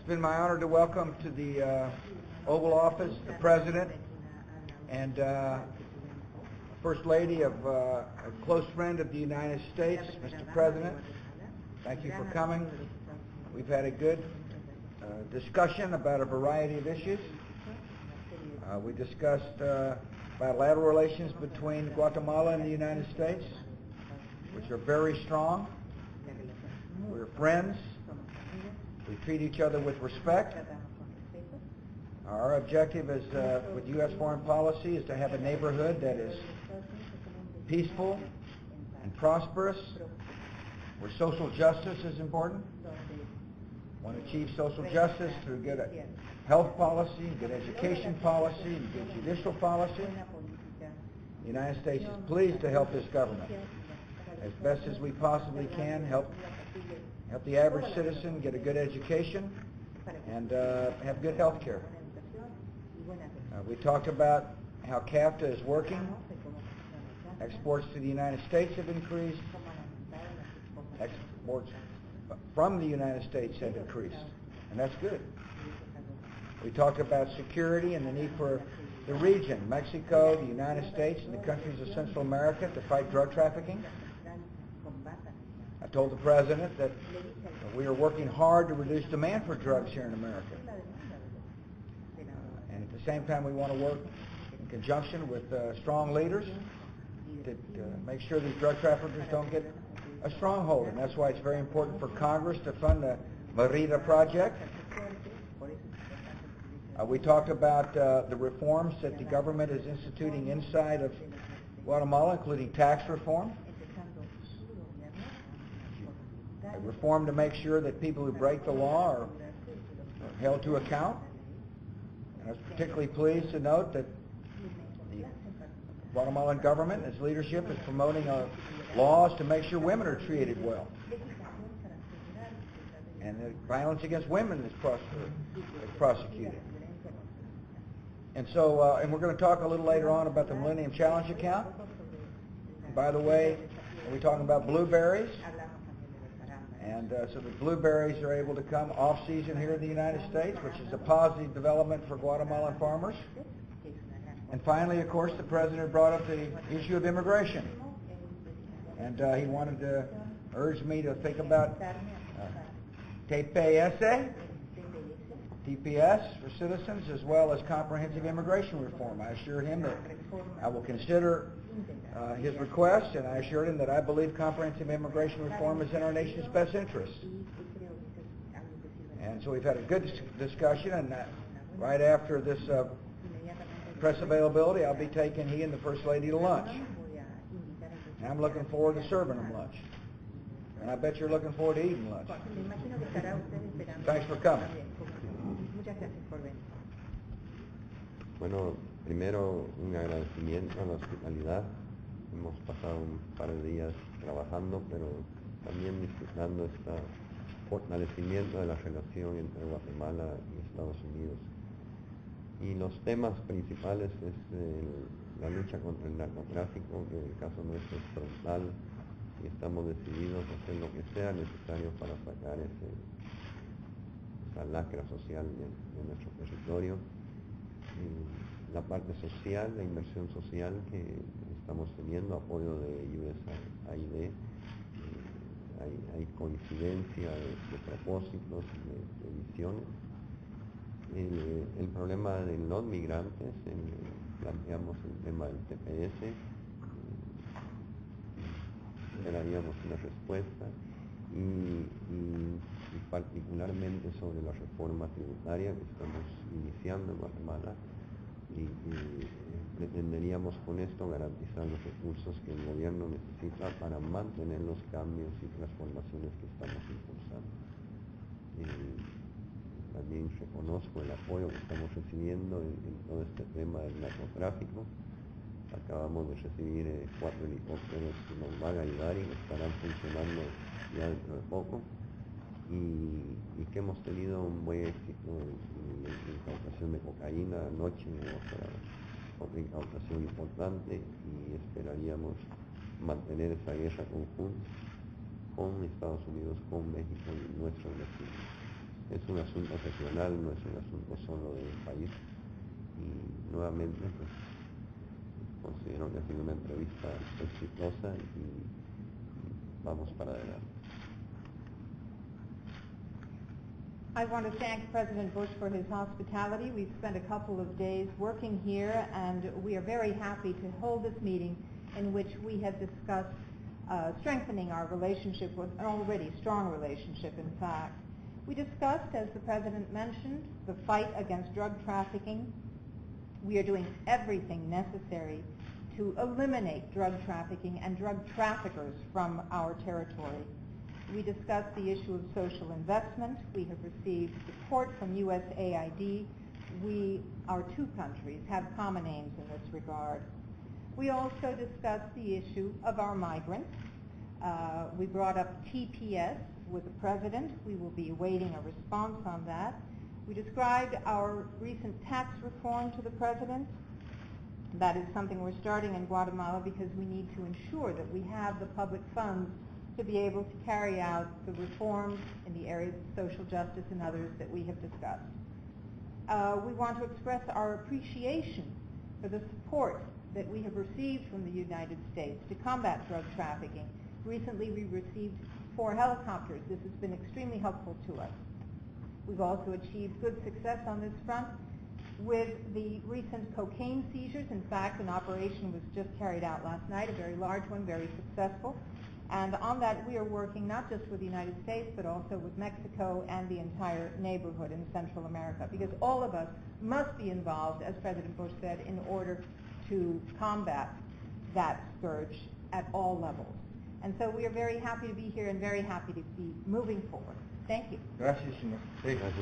It's been my honor to welcome to the Oval Office the President and First Lady of a close friend of the United States, Mr. President. Thank you for coming. We've had a good discussion about a variety of issues. We discussed bilateral relations between Guatemala and the United States, which are very strong. We're friends. We treat each other with respect. Our objective is, with U.S. foreign policy, is to have a neighborhood that is peaceful and prosperous, where social justice is important. We want to achieve social justice through good health policy, good education policy, and good judicial policy. The United States is pleased to help this government as best as we possibly can, help the average citizen get a good education and have good health care. We talked about how CAFTA is working. Exports to the United States have increased. Exports from the United States have increased, and that's good. We talked about security and the need for the region, Mexico, the United States, and the countries of Central America to fight drug trafficking. I told the President that we are working hard to reduce demand for drugs here in America. And at the same time, we want to work in conjunction with strong leaders to make sure these drug traffickers don't get a stronghold. And that's why it's very important for Congress to fund the Merida Project. We talked about the reforms that the government is instituting inside of Guatemala, including tax reform. A reform to make sure that people who break the law are held to account. And I was particularly pleased to note that the Guatemalan government, its leadership, is promoting laws to make sure women are treated well. And that violence against women is prosecuted. And so, and we're going to talk a little later on about the Millennium Challenge account. And by the way, we're talking about blueberries. And so the blueberries are able to come off-season here in the United States, which is a positive development for Guatemalan farmers. And finally, of course, the President brought up the issue of immigration. And he wanted to urge me to think about TPS for citizens, as well as comprehensive immigration reform. I assured him that I will consider his request, and I assured him that I believe comprehensive immigration reform is in our nation's best interest. And so we've had a good discussion, and right after this press availability, I'll be taking he and the First Lady to lunch. And I'm looking forward to serving them lunch. And I bet you're looking forward to eating lunch. Thanks for coming. Bueno, primero un agradecimiento a la hospitalidad. Hemos pasado un par de días trabajando, pero también disfrutando este fortalecimiento de la relación entre Guatemala y Estados Unidos. Y los temas principales es la lucha contra el narcotráfico, que en el caso nuestro es frontal, y estamos decididos a hacer lo que sea necesario para sacar esa lacra social de nuestro territorio. La parte social, la inversión social que estamos teniendo, apoyo de USAID, hay coincidencia de propósitos, de visiones. El problema de los migrantes, planteamos el tema del TPS, esperaríamos una respuesta, y particularmente sobre la reforma tributaria que estamos iniciando en Guatemala, y pretenderíamos con esto garantizar los recursos que el gobierno necesita para mantener los cambios y transformaciones que estamos impulsando. También reconozco el apoyo que estamos recibiendo en todo este tema del narcotráfico. Acabamos de recibir 4 helicópteros que nos van a ayudar y estarán funcionando ya dentro de poco, y que hemos tenido un buen éxito en la incautación de cocaína. Anoche otra incautación importante, y esperaríamos mantener esa guerra conjunta con Estados Unidos, con México y nuestros vecinos. es un asunto regional, no es un asunto solo del país. Y nuevamente, pues, considero que ha sido una entrevista exitosa y vamos para adelante. I want to thank President Bush for his hospitality. We've spent a couple of days working here, and we are very happy to hold this meeting in which we have discussed strengthening our relationship with an already strong relationship, in fact. We discussed, as the President mentioned, the fight against drug trafficking. We are doing everything necessary to eliminate drug trafficking and drug traffickers from our territory. We discussed the issue of social investment. We have received support from USAID. Our two countries have common aims in this regard. We also discussed the issue of our migrants. We brought up TPS with the President. We will be awaiting a response on that. We described our recent tax reform to the President. That is something we're starting in Guatemala because we need to ensure that we have the public funds to be able to carry out the reforms in the areas of social justice and others that we have discussed. We want to express our appreciation for the support that we have received from the United States to combat drug trafficking. Recently, we received 4 helicopters. This has been extremely helpful to us. We've also achieved good success on this front with the recent cocaine seizures. In fact, an operation was just carried out last night, a very large one, very successful. And on that, we are working not just with the United States, but also with Mexico and the entire neighborhood in Central America, because all of us must be involved, as President Bush said, in order to combat that scourge at all levels. And so we are very happy to be here and very happy to be moving forward. Thank you. Gracias, señor. Gracias.